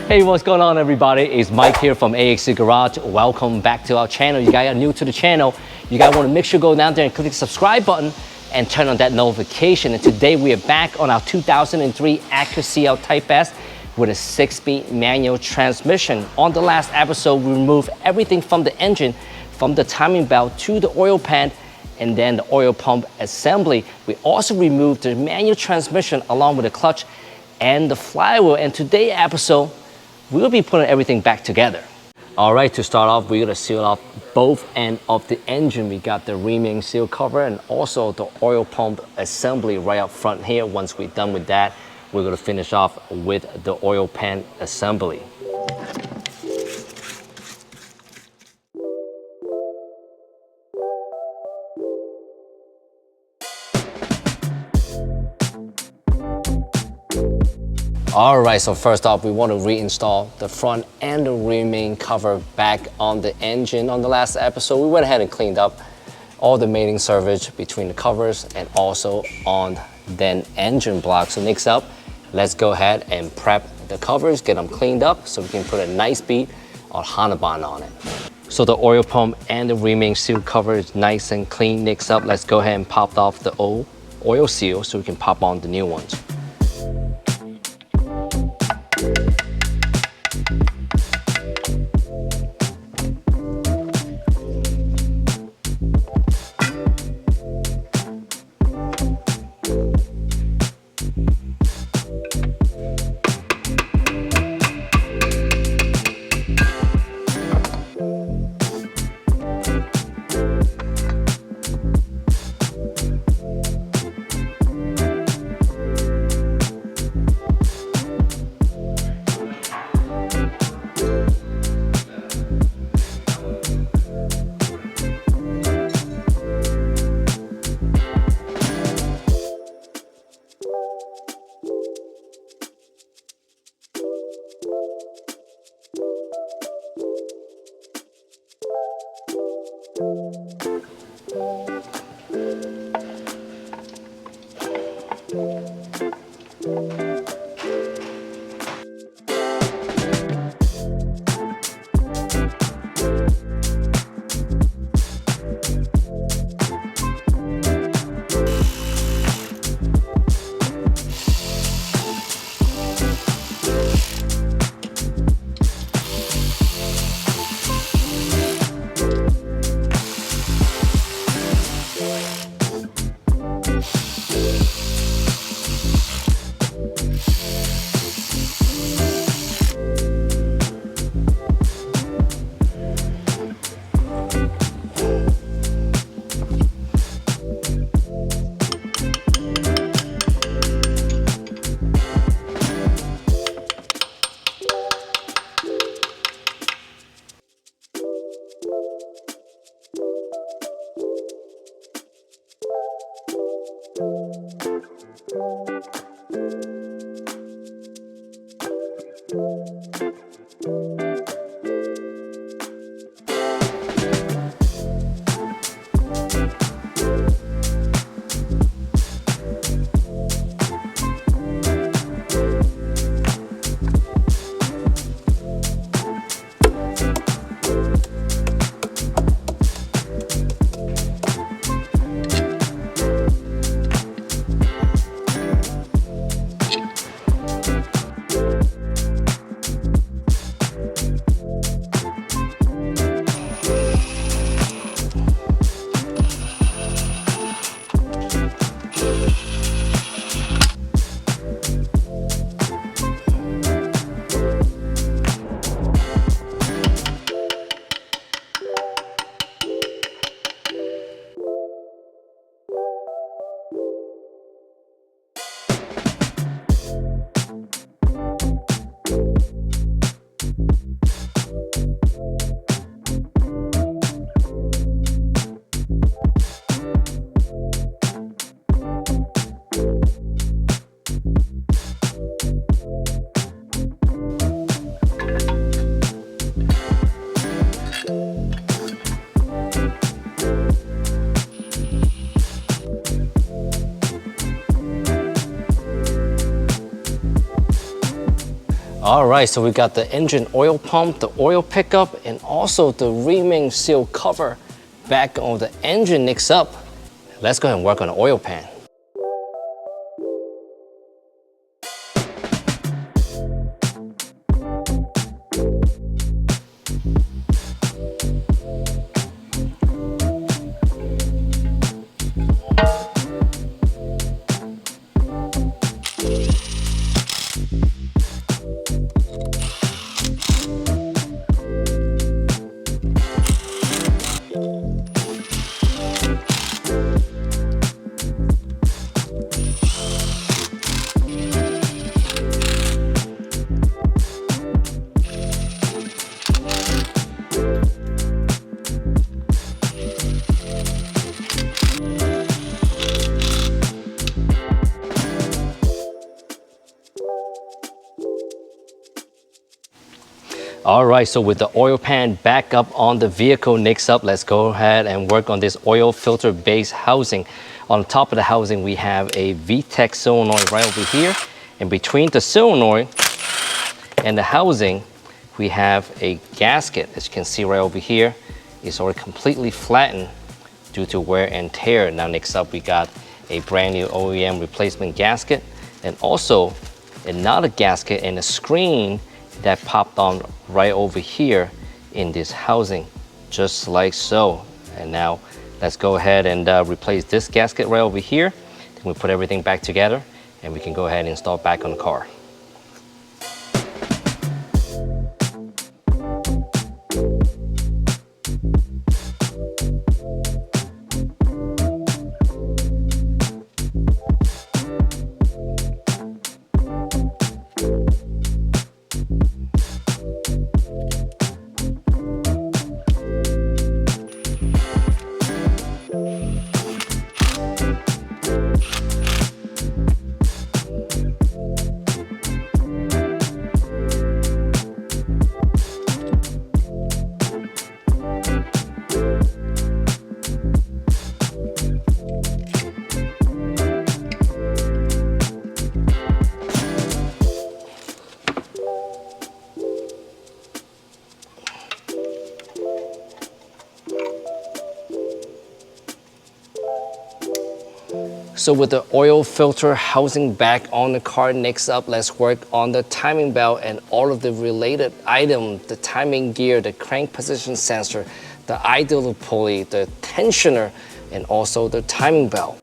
Hey, what's going on everybody? It's Mike here from AXC Garage. Welcome back to our channel. You guys are new to the channel. You guys want to make sure to go down there and click the subscribe button and turn on that notification. And today we are back on our 2003 Acura CL Type S with a 6-speed manual transmission. On the last episode, we removed everything from the engine, from the timing belt to the oil pan, and then the oil pump assembly. We also removed the manual transmission along with the clutch and the flywheel. And today's episode, we'll be putting everything back together. All right, to start off, we're gonna seal off both ends of the engine. We got the rim seal cover and also the oil pump assembly right up front here. Once we're done with that, we're gonna finish off with the oil pan assembly. All right, so first off, we want to reinstall the front and the rear cover back on the engine. On the last episode, we went ahead and cleaned up all the mating servage between the covers and also on the engine block. So next up, let's go ahead and prep the covers, get them cleaned up so we can put a nice bead or Hanabon on it. So the oil pump and the rear seal cover is nice and clean. Next up, let's go ahead and pop off the old oil seal so we can pop on the new ones. All right, so we got the engine oil pump, the oil pickup, and also the remain seal cover back on the engine next up. Let's go ahead and work on the oil pan. All right, so with the oil pan back up on the vehicle, next up, let's go ahead and work on this oil filter base housing. On top of the housing, we have a Vtec solenoid right over here. And between the solenoid and the housing, we have a gasket, as you can see right over here. It's already completely flattened due to wear and tear. Now next up, we got a brand new OEM replacement gasket, and also another gasket and a screen that popped on right over here in this housing, just like so. And now let's go ahead and replace this gasket right over here. Then we put everything back together and we can go ahead and install it back on the car. So with the oil filter housing back on the car, next up, let's work on the timing belt and all of the related items, the timing gear, the crank position sensor, the idler pulley, the tensioner, and also the timing belt.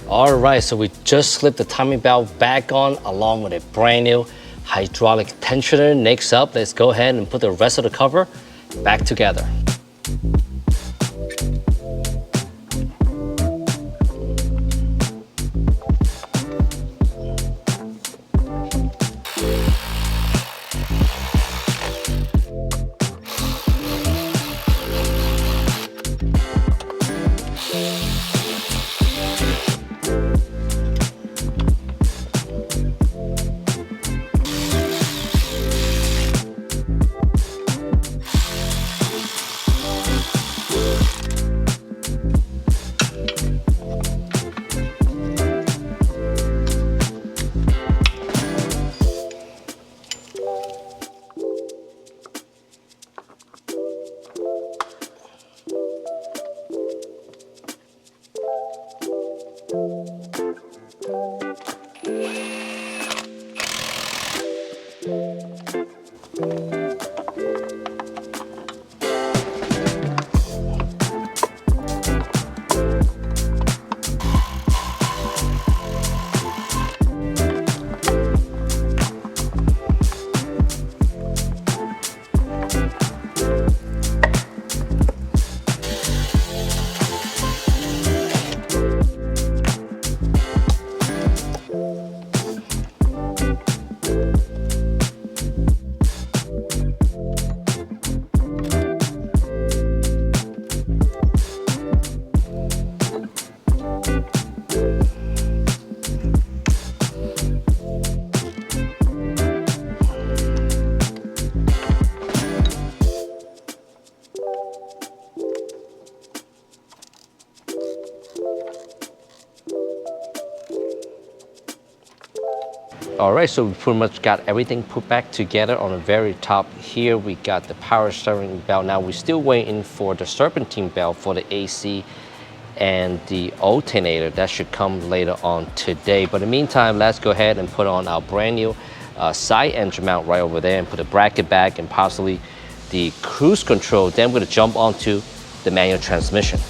All right, so we just slipped the timing belt back on along with a brand new hydraulic tensioner. Next up, let's go ahead and put the rest of the cover back together. All right, so we pretty much got everything put back together. On the very top here, we got the power steering belt. Now we're still waiting for the serpentine belt for the AC and the alternator. That should come later on today. But in the meantime, let's go ahead and put on our brand new side engine mount right over there and put the bracket back and possibly the cruise control. Then we're gonna jump onto the manual transmission.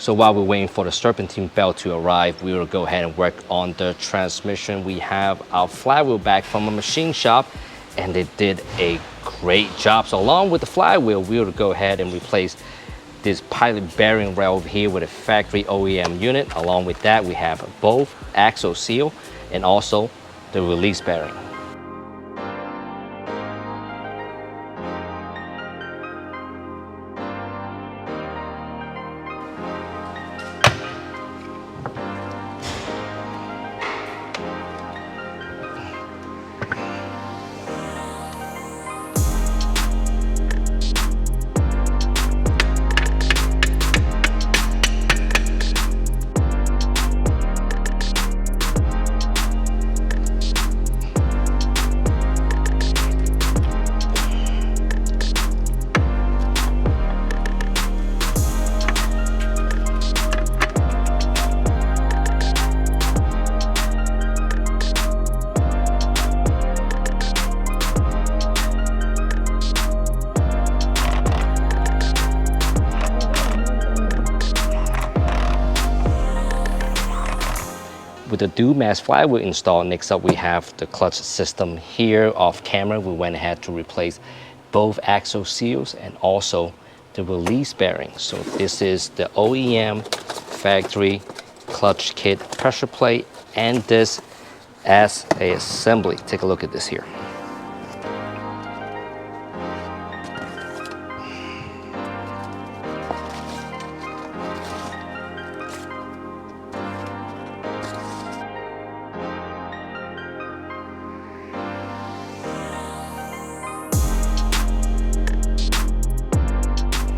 So while we're waiting for the serpentine belt to arrive, we will go ahead and work on the transmission. We have our flywheel back from a machine shop and they did a great job. So along with the flywheel, we will go ahead and replace this pilot bearing rail over here with a factory OEM unit. Along with that, we have both axle seal and also the release bearing. With the dual mass flywheel installed, next up we have the clutch system here. Off camera, we went ahead to replace both axle seals and also the release bearing. So this is the OEM factory clutch kit pressure plate and this as a assembly. Take a look at this here.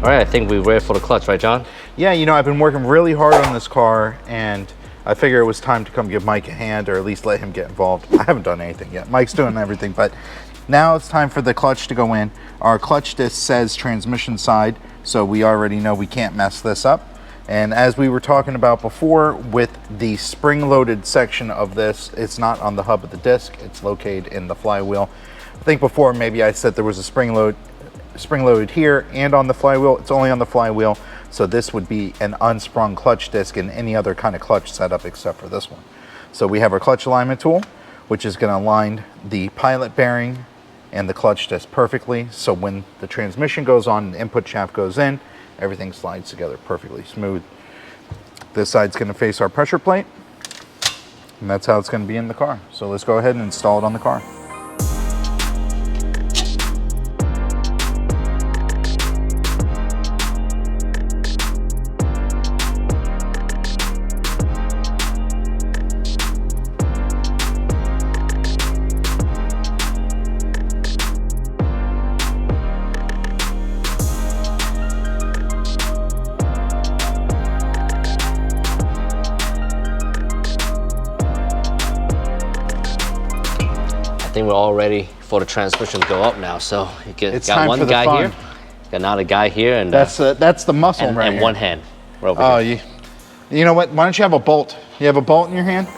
All right, I think we're ready for the clutch, right, John? Yeah, you know, I've been working really hard on this car and I figure it was time to come give Mike a hand or at least let him get involved. I haven't done anything yet. Mike's doing everything, but now it's time for the clutch to go in. Our clutch disc says transmission side, so we already know we can't mess this up. And as we were talking about before, with the spring-loaded section of this, it's not on the hub of the disc, it's located in the flywheel. I think before maybe I said there was a spring-loaded here and on the flywheel. It's only on the flywheel, so this would be an unsprung clutch disc in any other kind of clutch setup except for this one. So we have our clutch alignment tool, which is going to align the pilot bearing and the clutch disc perfectly, so when the transmission goes on and the input shaft goes in, everything slides together perfectly smooth. This side's going to face our pressure plate, and that's how it's going to be in the car. So let's go ahead and install it on the car. I think we're all ready for the transmission to go up now. So you got one guy here, got another guy here, and that's the muscle and, right and here. one hand. Oh, you know what? Why don't you have a bolt? You have a bolt in your hand?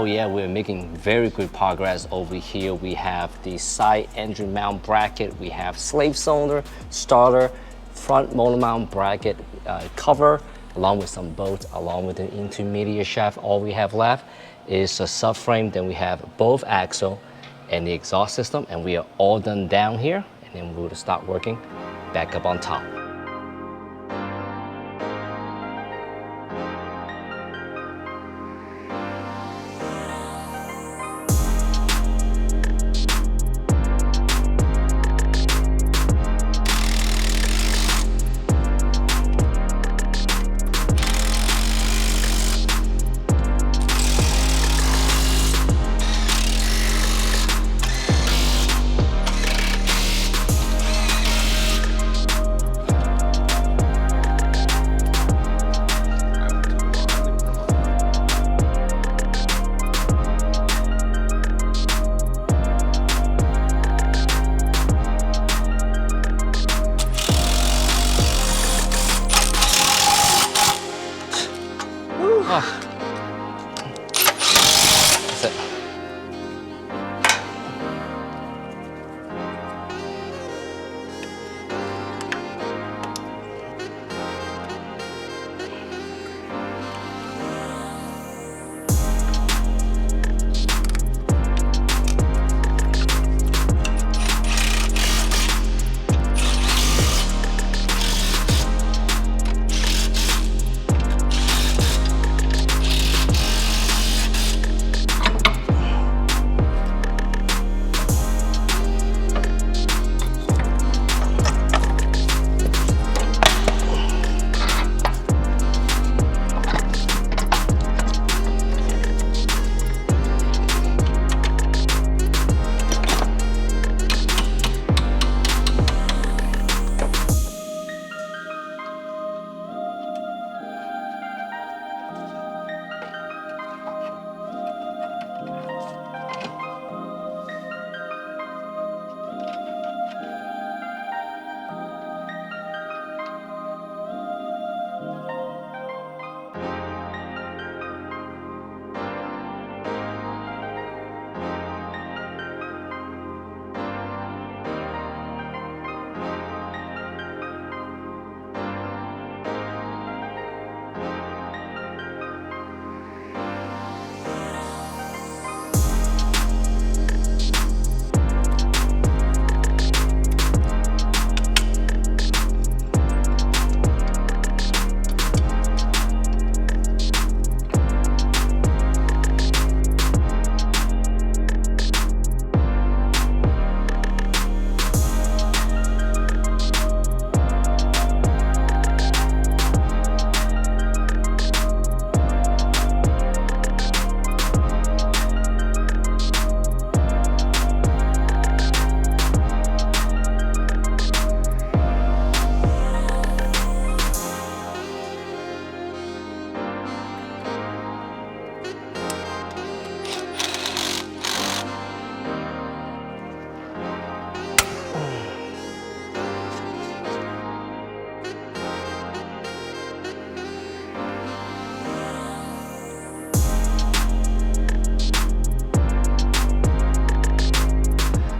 Oh yeah, we're making very good progress over here. We have the side engine mount bracket, we have slave cylinder, starter, front motor mount bracket cover, along with some bolts, along with the intermediate shaft. All we have left is a subframe, then we have both axle and the exhaust system, and we are all done down here, and then we'll start working back up on top. That's it.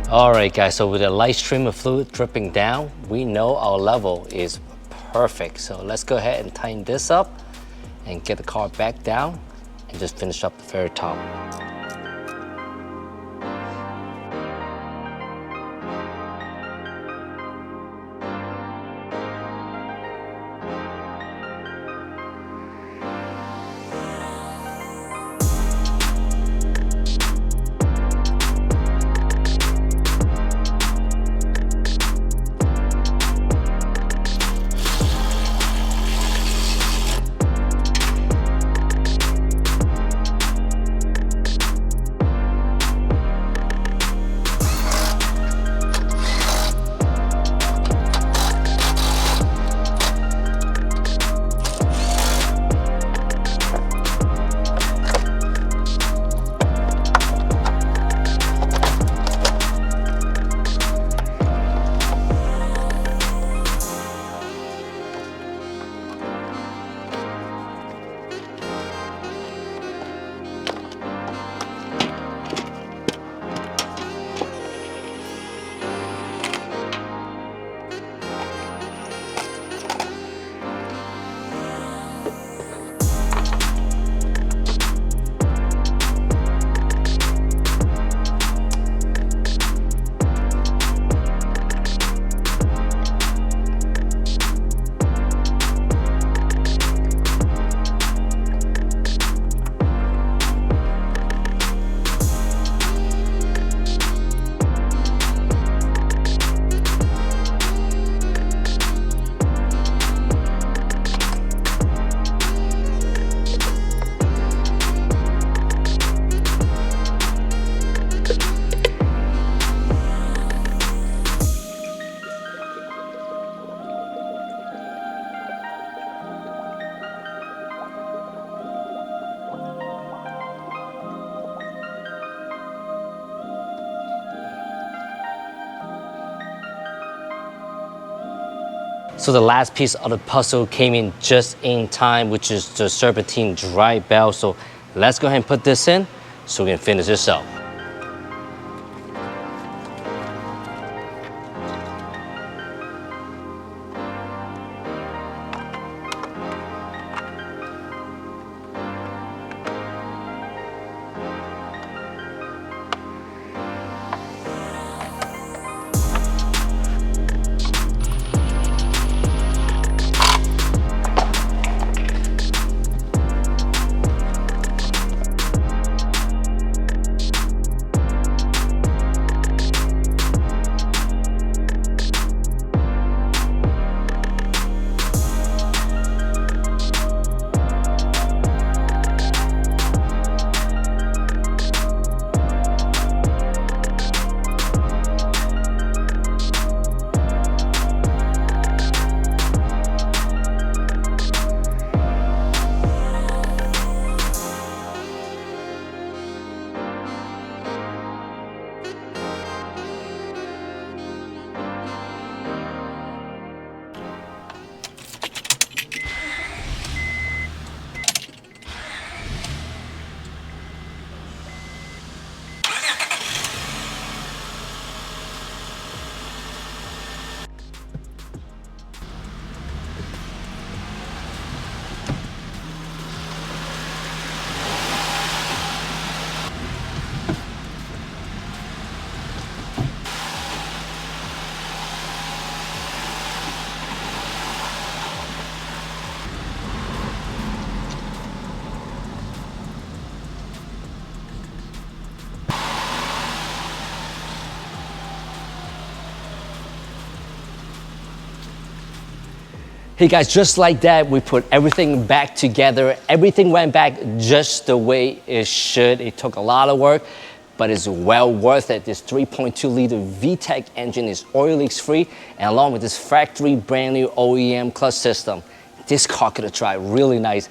All right, guys, so with a light stream of fluid dripping down, we know our level is perfect. So let's go ahead and tighten this up and get the car back down and just finish up the very top. So the last piece of the puzzle came in just in time, which is the serpentine drive belt. So let's go ahead and put this in so we can finish this up. Hey guys, just like that, we put everything back together. Everything went back just the way it should. It took a lot of work, but it's well worth it. This 3.2 liter Vtec engine is oil leaks free, and along with this factory brand new OEM clutch system, this car could have tried really nice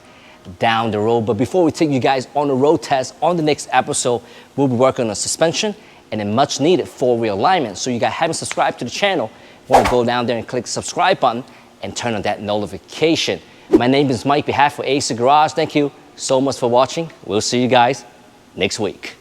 down the road. But before we take you guys on the road test, on the next episode, we'll be working on suspension and a much needed four-wheel alignment. So you guys haven't subscribed to the channel, want to go down there and click the subscribe button and turn on that notification. My name is Mike, behalf of AC Garage. Thank you so much for watching. We'll see you guys next week.